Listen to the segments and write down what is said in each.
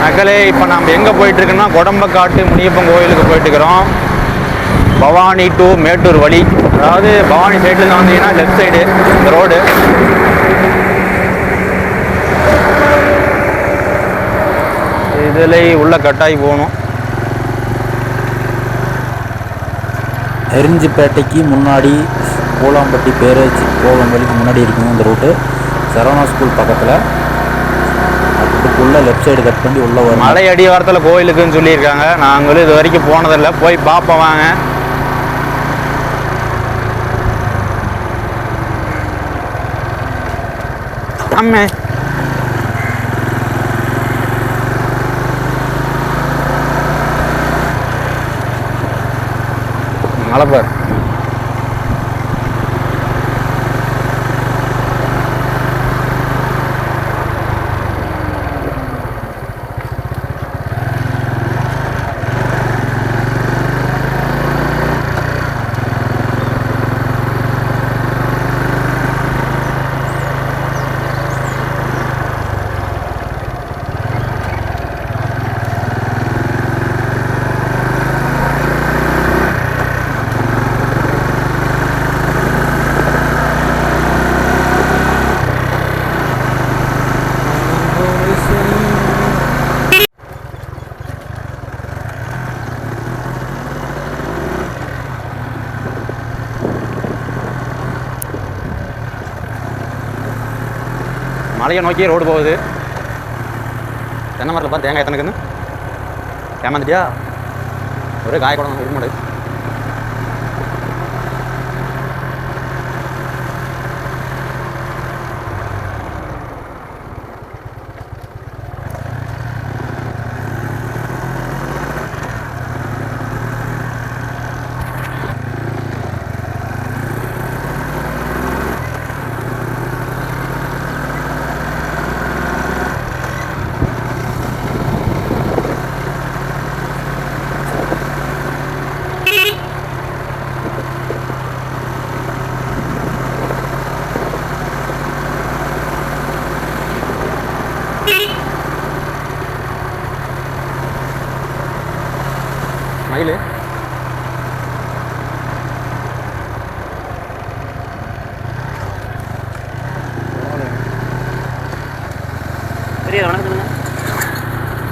மக்களே, இப்போ நம்ம எங்கே போயிட்டுருக்கோன்னா கொடம்பக்காட்டு முனியப்பன் கோயிலுக்கு போயிட்டுருக்கிறோம். பவானி டு மேட்டூர் வழி, அதாவது பவானி சைட்லேருந்து வந்தீங்கன்னா லெஃப்ட் சைடு இந்த ரோடு. இதில் உள்ள கட்டாயி போகணும். எரிஞ்சிப்பேட்டைக்கு முன்னாடி பூலாம்பட்டி பேரேஜ் போகும் வழிக்கு முன்னாடி இருக்கும் இந்த ரூட்டு. சரவணா ஸ்கூல் பக்கத்தில் அதுக்குள்ளே லெஃப்ட் சைடு கட் பண்ணி உள்ளே வரும். மலை அடிவாரத்தில் கோயிலுக்குன்னு சொல்லியிருக்காங்க. நாங்களும் இது வரைக்கும் போனதில்லை, போய் பார்ப்போம் வாங்க. அம்மே மலைப்பார். மலையை நோக்கி ரோடு போகுது. தென்னை மரத்தில் பார்த்து தேங்காய் எத்தனைக்குன்னு ஏமாந்துட்டியா? ஒரே காய கூட இருக்க முடியாது. மயிலு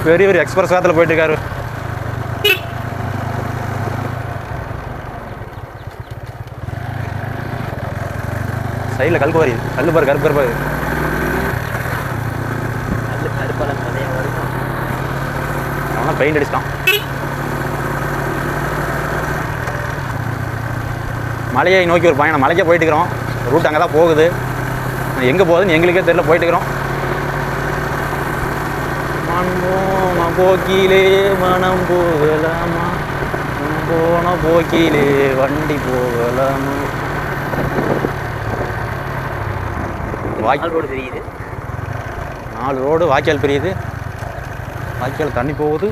பெரிய ஒரு எக்ஸ்பிரஸ் வேகத்தில் போயிட்டு இருக்காரு. சைடில் கல் பாரு, கல் பாரு, கருப்பு கருப்பாரு. அவனா பெயிண்ட் அடிச்சிட்டான். மலையை நோக்கி ஒரு பயணம். மலைக்கே போயிட்டு இருக்கிறோம். ரூட் அங்கே தான் போகுது. எங்கே போகுதுன்னு எங்களுக்கே தெரியல, போயிட்டு இருக்கிறோம். போன போக்கிலே மனம் போகலாமா, போன போக்கிலே வண்டி போகலாமா. வாய்க்கால் ரோடு தெரியுது. 4 ரோடு வாய்க்கால் பெரியுது. வாய்க்கால் தண்ணி போகுது.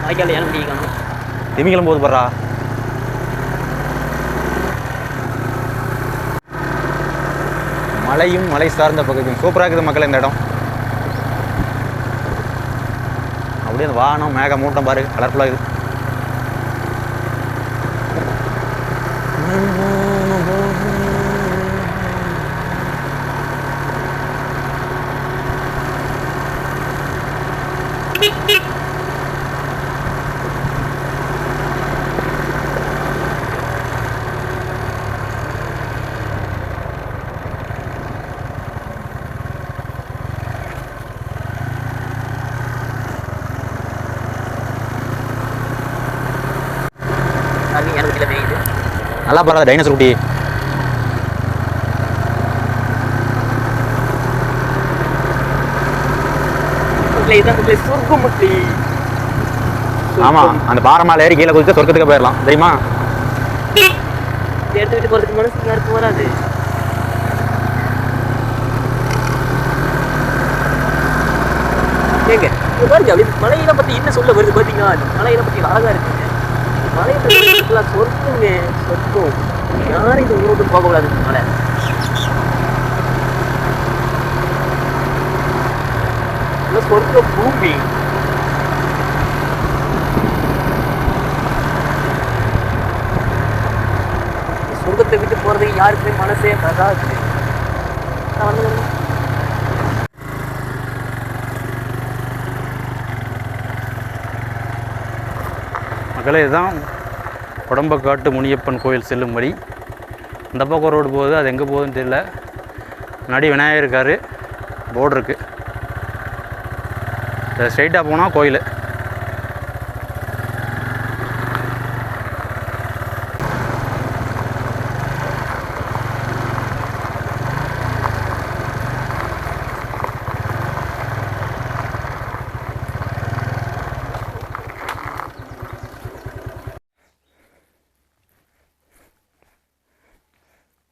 வாய்க்கால் ஏன் முடிக்கணும், திமிங்கலம் போகுது பர்றா. மலையும் மலை சார்ந்த பகுதியும் சூப்பராக இருக்குது மக்கள். இந்த இடம் அப்படியே அந்த வானம் மேக மூட்டம் பாரு, கலர்ஃபுல்லாக இருக்குது. நல்லா பரவாயில்ல. டைனோசர் குட்டி ஆமா, அந்த பாறை ஏறி கீழே குதிச்சு சொர்க்கத்துக்கு போயிடலாம் தெரியுமா? எடுத்துக்கிட்டு போறதுக்கு மனசு யாருக்கு வராது. ஏங்க பாருங்க, அப்படி மலையில பத்தி என்ன சொல்ல வருது பாத்தீங்களா? மலையில பத்தி அழகா இருக்குங்க. மலையை சொர்க்குங்க, சொர்க்கம். யாரும் இந்த ஊருக்கு போகக்கூடாது. மலை இல்லை சொர்க்க பூமி. சொர்க்கத்தை விட்டு போகிறதுக்கு யாருக்குமே மனசே வராது. மக்களே, இதுதான் கொடம்பக்காட்டு முனியப்பன் கோயில் செல்லும் வழி. இந்த பக்கம் ரோடு போகுது, அது எங்கே போகுதுன்னு தெரியல. முன்னாடி விநாயகர் இருக்கார், போர்டு இருக்குது. ஸ்ட்ரைட்டாக போனால் கோயில்.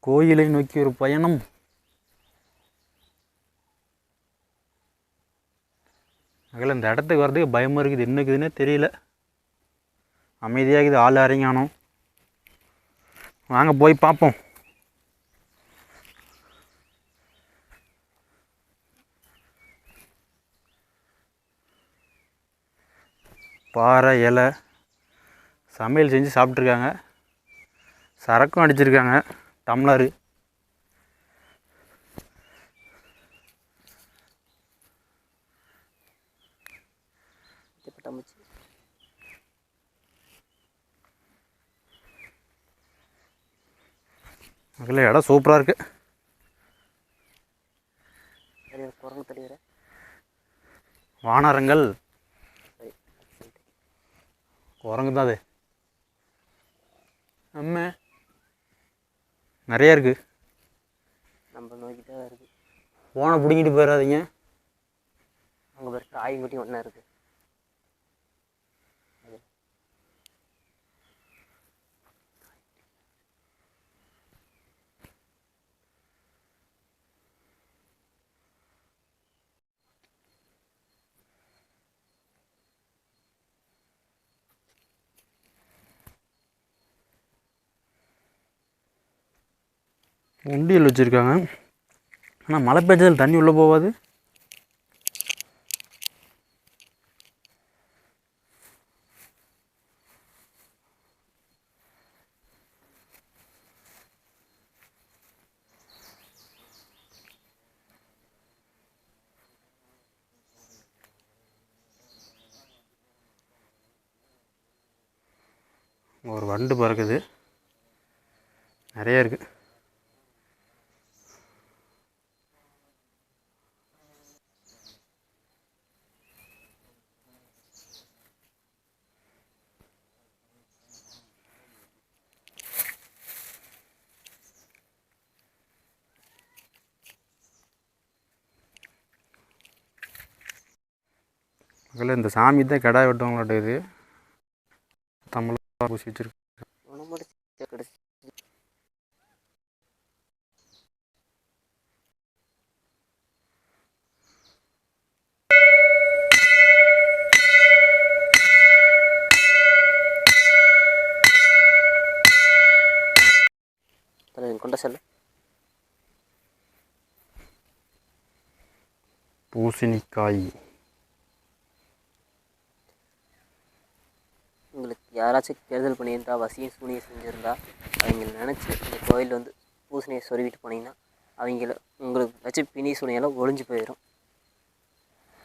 கோயிலை நோக்கி ஒரு பயணம். அதில் இந்த இடத்துக்கு வர்றதுக்கு பயமாக இருக்குது. என்ன இருக்குதுன்னே தெரியல. அமைதியாகுது, ஆள் இறங்கானோம். வாங்க போய் பார்ப்போம். பாறை இலை சமையல் செஞ்சு சாப்பிட்ருக்காங்க. சரக்கும் அடிச்சிருக்காங்க, டம்ளரு. அதில் இடம் சூப்பராக இருக்குது. வானரங்கள், குரங்கு தான் அது. நம்ம நிறையா இருக்குது. நம்ம நோக்கிட்டே தான் இருக்குது. போனை பிடிங்கிட்டு போயிடாதீங்க. அங்கே ஒரு காய்குட்டி ஒன்றா இருக்குது. உண்டியல் வச்சுருக்காங்க. ஆனால் மழை பெஞ்சதில் தண்ணி உள்ளே போகாது. ஒரு வண்டு பறக்குது, நிறைய இருக்குது. அதில் இந்த சாமி தான் கிடா வெட்டுவாங்களாட்ட. இது தமிழ் பூசி வச்சிருக்கு. கொண்ட செல்ல பூசணிக்காய். உங்களுக்கு யாராச்சும் கெடுதல் பண்ணியிருந்தா, வசியம் சூனியம் செஞ்சுருந்தா, அவங்கள நினச்சி இந்த கோயில் வந்து பூசணியை சொருவிட்டு போனீங்கன்னா அவங்கள உங்களுக்கு வச்சு பிணி சூனியெல்லாம் ஒழிஞ்சு போயிடும்.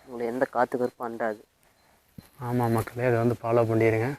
உங்களை எந்த காற்று கருப்பும் அண்டாது. ஆமாம் மக்களே, அதை வந்து ஃபாலோ பண்ணிடுங்க.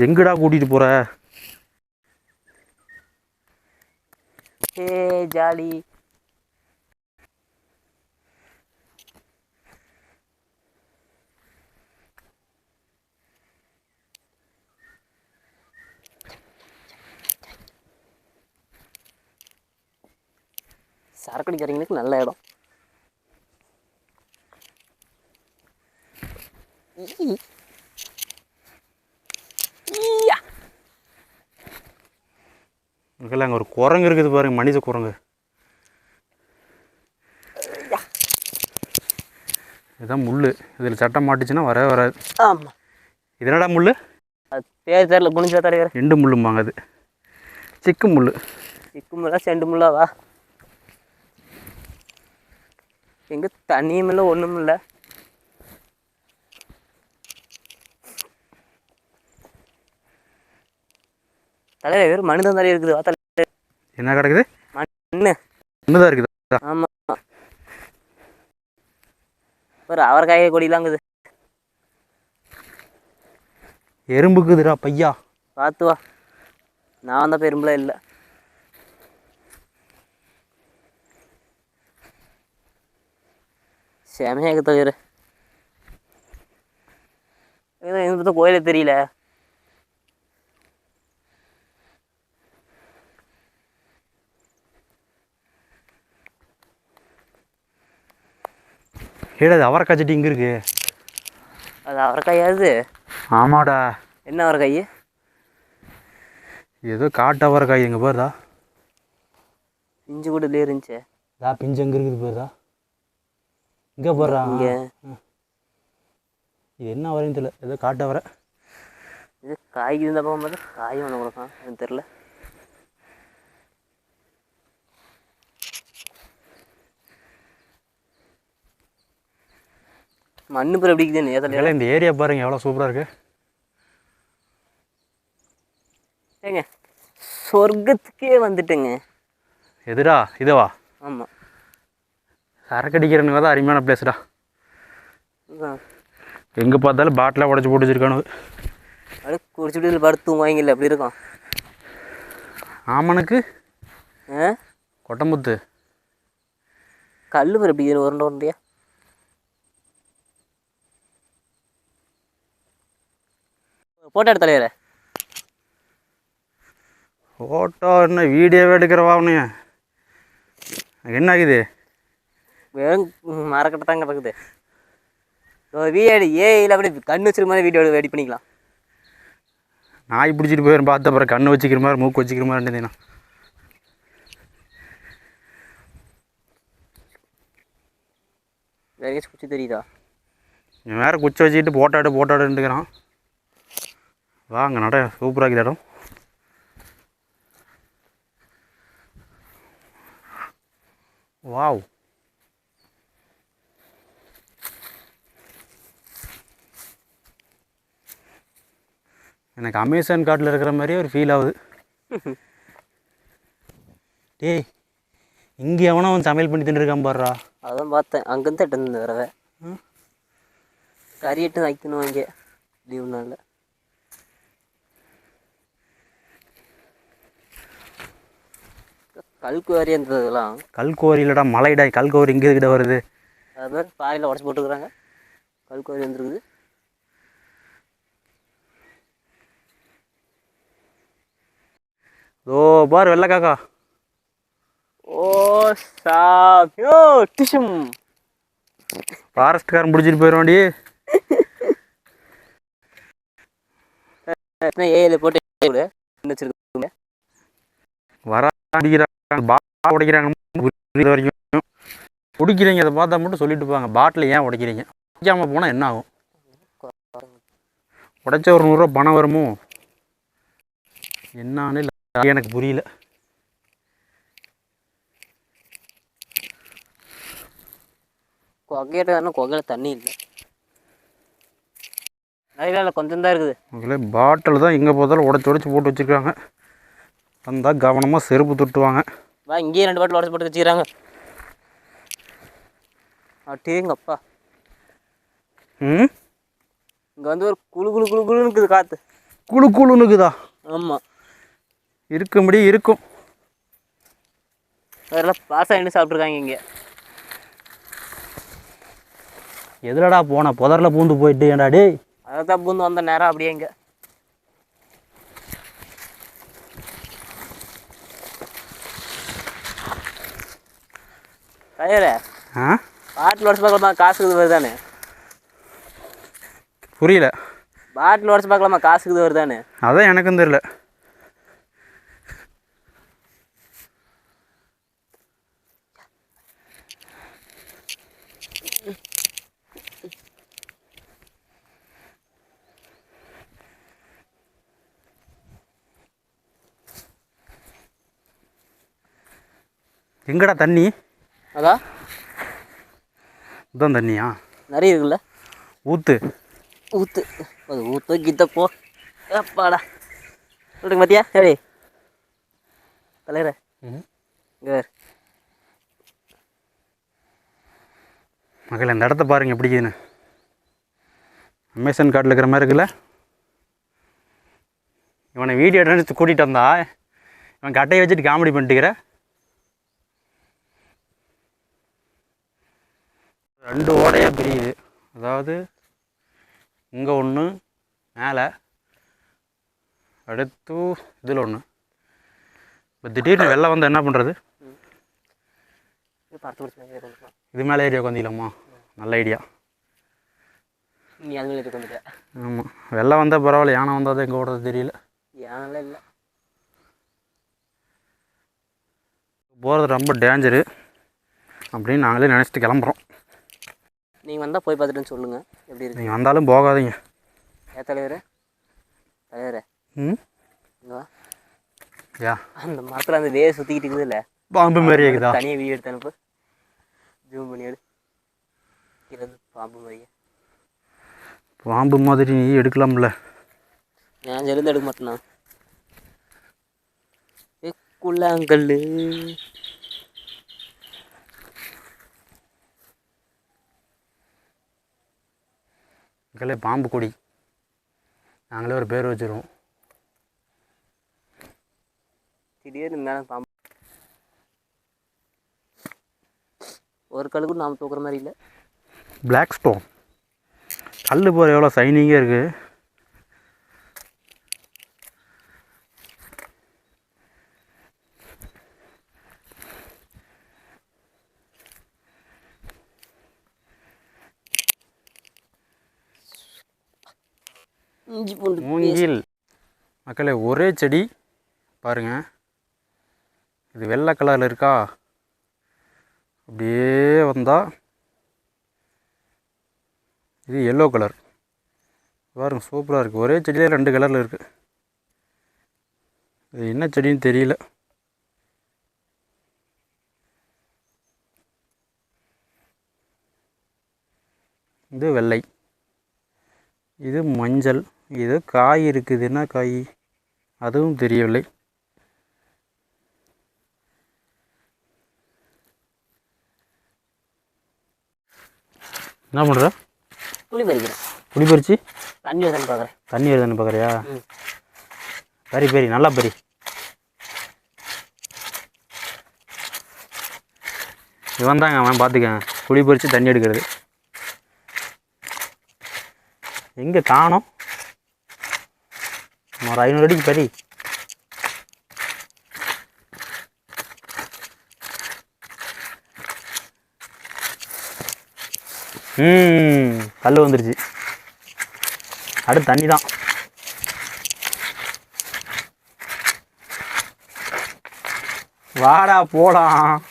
எங்கடா கூட்டிகிட்டு போகிற? ஏ ஜாலி. சரக்கடிக்காரங்களுக்கு நல்ல இடம். அங்கே ஒரு குரங்கு இருக்குது பாருங்க, மனித குரங்கு. இதுதான் முள். இதில் சட்டை மாட்டுச்சுன்னா வரவே வராது. ஆமாம். இது என்னடா முள்? அது பேர் தெரியல, குனிஞ்சா தலைவர். எண்டு முள்ளும்பாங்க அது. சிக்கு முள். சிக்கு முள்ளா செண்டு முள்ளாவா? எங்கே தண்ணியும் இல்லை ஒன்றும் இல்லை. தலைவர் வெறும் மண்ணு தான் இருக்குது. வா தலைவர். என்ன கிடக்குது? மண்ணு. மண்ணு தான் இருக்குது. ஆமாம். ஒரு அவரைக்காய கொடிலாங்குது. எறும்புக்குதுடா பையா, பார்த்து வா. நான் வந்த பெரும்புல இல்லை. செமையாக தவிர பார்த்தா கோயிலே தெரியல. ஏடாது அவரைக்காய் செடி இங்கே இருக்கு. அது அவரைக்காயாது? ஆமாடா. என்ன அவரைக்காய்? ஏதோ காட்டு அவரைக்காய். எங்கே பாருதா, பிஞ்சு கூட இல்லையே இருந்துச்சு. பிஞ்சு எங்கே இருக்குது பாருதா, இங்கே போடுறா. இங்கே இது என்ன அவரைன்னு தெரியல, ஏதோ காட்டு அவரை. இது காய்க்கு இருந்தால் போகும்போது காயும் ஒன்று கொடுக்கும், எனக்கு தெரில. மண்ணு பேர் எப்படி இருக்குதுன்னு ஏதாவது. இந்த ஏரியா பாருங்க எவ்வளோ சூப்பராக இருக்கு. ஏங்க சொர்க்கத்துக்கே வந்துட்டுங்க. எதுடா இதுவா? ஆமாம். சரக்கு அடிக்கிறனுங்க தான் அருமையான பிளேஸ்டா. எங்கே பார்த்தாலும் பாட்டிலாக உடச்சி போட்டு வச்சுருக்கானு. அப்படியே குடிச்சுட்டு இதில் படுத்து தூங்குவாங்கல்ல, அப்படி இருக்கும். ஆமனுக்கு கொட்டமுத்து கல் பேர் எப்படி உருண்டை உருண்டையா? ஃபோட்டோ எடுத்த தலைவரே. ஃபோட்டோ என்ன வீடியோவே எடுக்கிறவா உன்னைய? என்ன ஆகுது? வெறும் மரக்கட்டை தாங்க இருக்குது. வீடு ஏயில் அப்படி கண்ணு வச்சுருக்க மாதிரி வீடியோ ரெடி பண்ணிக்கலாம். நாய் பிடிச்சிட்டு போயிடும் பார்த்த அப்புறம் கண்ணு வச்சுக்கிற மாதிரி மூக்கு வச்சுக்கிற மாதிரி இருந்ததுண்ணா. வேற எங்கேயாச்சும் குச்சி தெரியுதா? இவன் வேறு குச்சி வச்சுக்கிட்டு போட்டாடுன்னுக்கிறான். வாங்க நட, சூப்பராக இருக்குது இடம். வாவ். எனக்கு அமேசான் காட்டில் இருக்கிற மாதிரியே ஒரு ஃபீல் ஆகுது. டேய், இங்கே எவனோ அவன் சமையல் பண்ணி தின்னுருக்கான் பாடுறா. அதான் பார்த்தேன். அங்கேருந்து எட்டு வரவே கறி எட்டு வைக்கணும் இங்கே லீவ் நாளில். கல்குவாரி இருந்ததுலாம். கல்குவாரி இல்லைடா, மலைடா. கல்குவாரி இங்கே கிட்ட வருது. அது மாதிரி பாறையில் உடச்சி போட்டுக்கிறாங்க. கல்குவாரி வந்துருக்குது. ஓ பார் வெள்ளை காக்கா. ஓ சாப்பியோ டிஷும். ஃபாரஸ்ட்காரன் பிடிச்சிட்டு போயிடுவாண்டி. ஏயில் போட்டு வச்சுருக்கோங்க. வர அடிக்கிறாங்க, உடைக்கிறாங்க வரைக்கும் குடிக்கிறீங்க. அதை பார்த்தா மட்டும் சொல்லிட்டு போவாங்க, பாட்டில் ஏன் உடைக்கிறீங்க? உடைக்காமல் போனால் என்ன ஆகும்? உடைச்ச ஒரு 100 ரூபா பணம் வருமோ என்னான்னு இல்லை, எனக்கு புரியல. கொகையிட்ட கொகையில் தண்ணி இல்லை. நிறைய கொஞ்சம் தான் இருக்குது. அதில் பாட்டில் தான் எங்கே பார்த்தாலும் உடச்சி போட்டு வச்சுருக்காங்க. வந்தால் கவனமாக செருப்பு தொட்டுவாங்க. வா, இங்கேயே 2 பாட்டில் உடச்சி போட்டு வச்சுக்கிறாங்க. அட்டேங்கப்பா. இங்கே வந்து ஒரு குழு குழு குழு குழுன்னு இருக்குது காற்று. குழு குழுன்னு இருக்குதா? ஆமாம், இருக்கும்படி இருக்கும். அதெல்லாம் பாசாயின்னு சாப்பிட்ருக்காங்க இங்கே. எதுலடா போன? புதரில் பூந்து போயிட்டு ஏன்டா டே? அதை தான் பூந்து வந்த நேரம் அப்படியே இங்கே. கையரே பாட்டில் உடச்சு பார்க்கலாம், காசு வருது தானே? புரியல. பாட்டில் உடச்சு பார்க்கலாமா, காசுக்கு வருதானே? அதான் எனக்கும் தெரியல. எங்கடா தண்ணி? அதான் இதுதான் தண்ணியா? நிறைய இருக்குல்ல. ஊற்று ஊற்று அது ஊற்று கித்தப்போ அப்பாடா சொல்லுங்க பார்த்தியா? சரி தலைவர இங்கே வேறு மகளே, இந்த இடத்த பாருங்க எப்படி இருக்குதுன்னு. அமேசான் காட்டில் இருக்கிற மாதிரி இருக்குல்ல. இவனை வீடியோ எடுத்து கூட்டிகிட்டு வந்தா இவன் கட்டையை வச்சுட்டு காமெடி பண்ணிட்டுக்கிற. 2 ஓடையாக பிரியுது. அதாவது இங்கே ஒன்று, மேலே அடுத்து இதில் ஒன்று. இப்போ திடீர்னு வெள்ளம் வந்து என்ன பண்ணுறது? இது மேலே ஏரியா உட்காந்துக்கலாமா? நல்ல ஐடியா. நீ அது மேலே உட்காந்துட்ட. ஆமாம், வெள்ளம் வந்தால் பரவாயில்ல, யானை வந்தால் தான் எங்கே ஓடுறது தெரியல. யானெல்லாம் இல்லை. போகிறது ரொம்ப டேஞ்சரு அப்படின்னு நாங்களே நினச்சிட்டு கிளம்புறோம். நீங்கள் வந்தால் போய் பார்த்துட்டுன்னு சொல்லுங்கள் எப்படி இருக்கு. நீங்கள் வந்தாலும் போகாதீங்க. தலைவரே தலைவரே ம் இங்கே யா அந்த மரத்தில் அந்த வேர் சுற்றிக்கிட்டு இருக்குது இல்லை, பாம்பு மாதிரி இருக்குதா? தனியாக வீடியோ எடுத்து அனுப்பு, ஜூம் பண்ணி எடு. இது வந்து பாம்பு மாதிரியே. பாம்பு மாதிரி நீ எடுக்கலாம்ல. நான் இருந்து எடுக்க மாட்டேண்ணா. குள்ளாங்கல் மக்களே, பாம்பு கொடி நாங்களே ஒரு பேர் வச்சுருவோம். திடீர்னு மேலே பாம்பு ஒரு கல்லுக்கு நாம் தூக்குற மாதிரி இல்லை. பிளாக் ஸ்டோன் கல் போகிற எவ்வளோ சைனிங்காக இருக்குது. இஞ்சி பூண்டு மூங்கில் மக்களே, ஒரே செடி பாருங்கள். இது வெள்ளை கலரில் இருக்கா? அப்படியே வந்தால் இது எல்லோ கலர் பாருங்க, சூப்பராக இருக்குது. ஒரே செடியில் 2 கலரில் இருக்குது. இது என்ன செடின்னு தெரியல. இது வெள்ளை, இது மஞ்சள், இது காய் இருக்குது. என்ன காய் அதுவும் தெரியவில்லை. என்ன பண்ணுற? புளி பறிக்கிறேன். புளி பறிச்சு தண்ணி வருதான்னு பார்க்குறேன். தண்ணி வருதான்னு பார்க்குறியா? பறி பறி நல்லா பறி. இவன் தாங்க அவன், பார்த்துக்கேன். புளி பறித்து தண்ணி எடுக்கிறது. எங்கே காணோம்? ஒரு 500 அடிக்கு பறி. கல் வந்துருச்சு. அடுத்து தண்ணி தான். வாடா போகலாம்.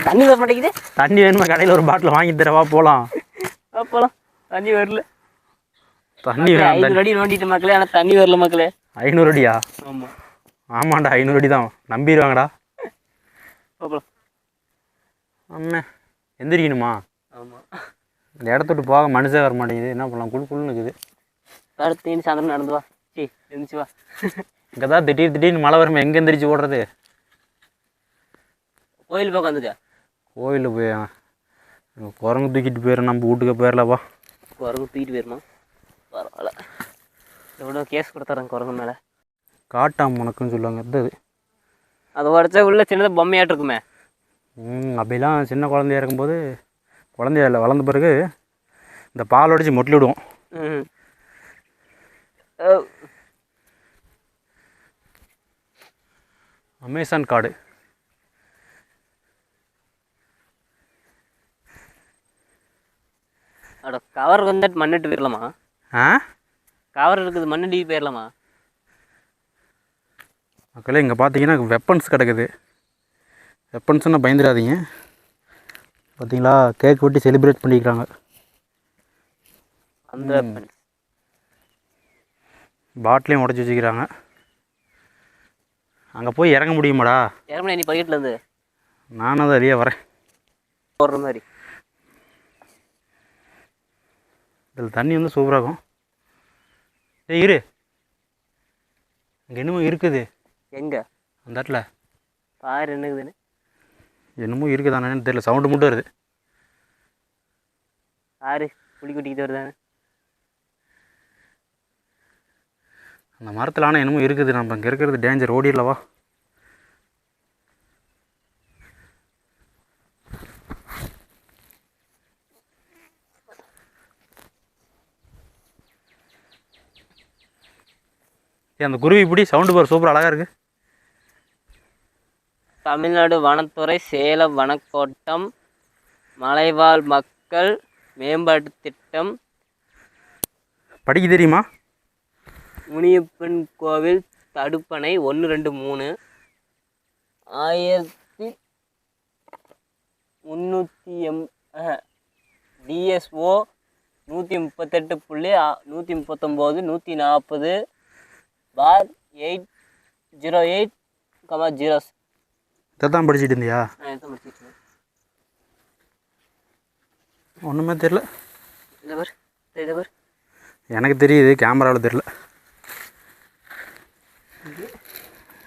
தண்ணி வர மாட்டேங்குது. தண்ணி வேணுமா? கடையில் ஒரு பாட்டில் வாங்கி தரவா? போகலாம் போகலாம். தண்ணி வரல. தண்ணி 500 அடி நோண்டிட்டு மக்களே, ஆனால் தண்ணி வரல மக்களே. 500 அடியா? ஆமாம் ஆமாண்டா, 500 அடி தான். நம்பிடுவாங்கடா. போகலாம். அண்ணே எந்திரிக்கணுமா? ஆமாம். இந்த இடத்த விட்டு போக மனுஷே வர மாட்டேங்குது. என்ன பண்ணலாம்? குழுன்னு இருக்குது. அடுத்து சாயந்தரம் நடந்து வா. எழுந்துச்சு வா. இங்கே தான் திடீர்னு மழை வருமா? எங்கே எந்திரிச்சு ஓடுறது? கோயில் பக்கம் வந்துட்டா? கோயிலில் போய் குரங்கு தூக்கிட்டு போயிடும். நம்ம வீட்டுக்கு போயிடலப்பா. குரங்கு தூக்கிட்டு போயிருமா? பரவாயில்ல. எவ்வளோ கேஸ் கொடுத்துறேன் குரங்கு மேலே. காட்டாம உனக்குன்னு சொல்லுவாங்க. இருந்தது அதை உடச்சா உள்ள சின்னதாக பொம்மையாட்டு இருக்குமே. அப்படிலாம் சின்ன குழந்தையா இருக்கும்போது, குழந்தையா இல்லை வளர்ந்த பிறகு இந்த பால் உடச்சி மொட்டில் விடுவோம். அமேசான் காடு. அட கவர் வந்துட்டு மண்ணிட்டு போயிடலாமா? ஆ கவர் இருக்குது, மண்ணடி போயிடலாமா? மக்களே இங்கே பார்த்தீங்கன்னா வெப்பன்ஸ் கிடக்குது. வெப்பன்ஸ்னால் பயந்துடாதீங்க. பார்த்தீங்களா, கேக் வெட்டி செலிப்ரேட் பண்ணிக்கிறாங்க. அந்த weapons. பாட்டிலையும் உடச்சி வச்சுக்கிறாங்க. அங்கே போய் இறங்க முடியுமாடா? இறங்க நீ படிக்கட்டுலேருந்து நானும் அதை வெளியே வரேன் போடுற மாதிரி. இதில் தண்ணி வந்து சூப்பராகும். ஏய் இரு, இங்கே என்னமோ இருக்குது. எங்கே அந்த இடத்துல பாரு என்னக்குதுன்னு. என்னமோ இருக்குதானு தெரியல, சவுண்டு மட்டும் வருது. பாரு புளி குட்டிக்கிட்டு வருதானே. அந்த மரத்தில் ஆனால் என்னமோ இருக்குது. நம்ம இங்கே இருக்கிறது டேஞ்சர், ஓடிடலவா? அந்த குருவி இப்படி சவுண்டு பாரு, சூப்பர் அழகாக இருக்குது. தமிழ்நாடு வனத்துறை சேலம் வனக்கோட்டம் மலைவாழ் மக்கள் மேம்பாட்டு திட்டம் படிக்க தெரியுமா? முனியப்பன் கோவில் தடுப்பணை 1, 2, 3 1380 DSO 138.140/808,0. இதான் படிச்சுட்டு இருந்தியா? ஒன்றுமே தெரில. எனக்கு தெரியுது, கேமராவில் தெரில.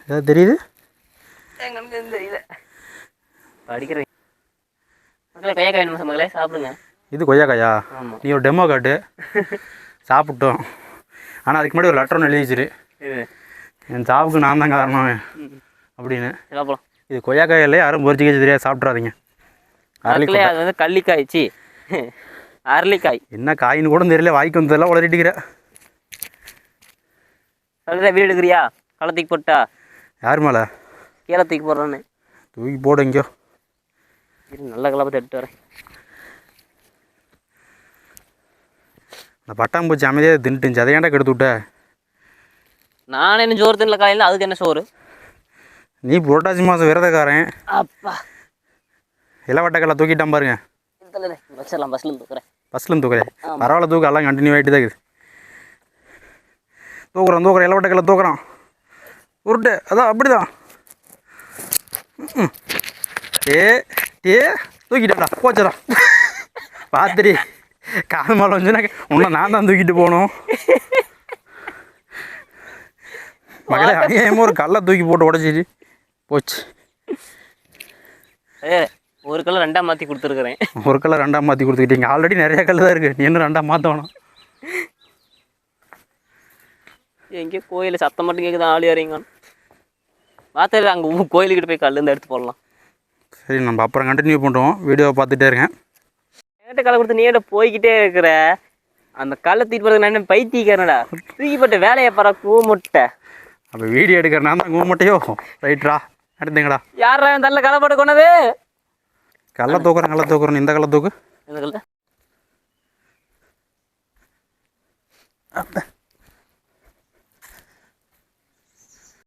ஏதாவது தெரியுது? தெரியல. படிக்கிறேன் மக்களை. கையா காய் மகளே சாப்பிடுங்க. இது கொய்யாக்காயா? ஆமாம். நீ ஒரு டெமோ காட்டு, சாப்பிட்டோம். ஆனால் அதுக்கு முன்னாடி ஒரு லெட்டர் ஒன்று எழுதி வச்சிரு, என் சாவுக்கு நான் தான் காரணம் அப்படின்னு. சாப்பிடலாம். இது கொய்யாக்காய் இல்லை, யாரும் பொறிச்சு கழிச்சு தெரியாது, சாப்பிட்றாதீங்க. அரளிக்காய், அது வந்து கள்ளிக்காய்ச்சி அரளிக்காய். என்ன காயின்னு கூட தெரியல, வாய்க்கு வந்ததெல்லாம் உளறிட்டுக்கிற. வீடு எடுக்கிறியா? களத்துக்கு போட்டா யார் மேலே? கீழே தூக்கி போடுறான்னு. தூக்கி போடு எங்கேயோ. நல்ல கலப்பத்தை எடுத்து வரேன். அந்த பட்டாம்பூச்சி அமைதியாக தின்ட்டுச்சு, அதை ஏன்டா கெடுத்து விட்ட? நானே என்ன சோறு தின்னல காலையில், அதுக்கு என்ன சோறு? நீ புரட்டாசி மாதம் விரதக்காரன். அப்பா இலவட்டக்கெல்லாம் தூக்கிட்டான் பாருங்க. வச்சிடலாம், பஸ்ஸில் தூக்குறேன். பஸ்ஸில் தூக்குறேன், பரவாயில்ல, தூக்கம் எல்லாம் கண்டினியூ ஆகிட்டு தான் இருக்குது. தூக்குறோம் இலவட்டக்கெல்லாம் தூக்குறான், உருட்டு. அதான் அப்படிதான். தூக்கிட்டாடா, போச்சடா. பார்த்துடி, காது மேலே வந்துச்சுன்னா உன்னை நான் தான் தூக்கிட்டு போகணும். மகளே அநியாயமாக ஒரு கல்லை தூக்கி போட்டு உடச்சிட்டு போச்சு. ஒரு கல்லை 2ஆக மாற்றி கொடுத்துருக்குறேன். ஒரு கல்லை 2ஆக மாற்றி கொடுத்துக்கிட்டீங்க. ஆல்ரெடி நிறைய கல் தான் இருக்குது, நீ இன்னும் 2ஆக மாற்றணும். எங்கேயோ கோயில் சத்தம் மட்டும் கேட்குது, ஆளி வரீங்க. பார்த்து அங்கே கோயிலுக்கிட்ட போய் கல்லேருந்து எடுத்து போடலாம். சரி, நம்ம அப்புறம் கண்டினியூ பண்ணுறோம். வீடியோவை பார்த்துட்டே இருக்கேன். என்கிட்ட கல்லை கொடுத்து நீ போய்கிட்டே இருக்கிற. அந்த கல்லை தூக்கி போடுறது நான் பைத்தியக்காரனடா. தூக்கி போட்ட வேலையை பாரு, கூமுட்டை. அப்போ வீடியோ எடுக்கிறனா தான் கூமுட்டையோ? ரைட்ரா, எடுத்துங்கடா. யாரா என் தள்ள கலை போட்டு கொண்டது? கல்லை தூக்குறேன், இந்த கல்லை தூக்கு. இந்த கல்லை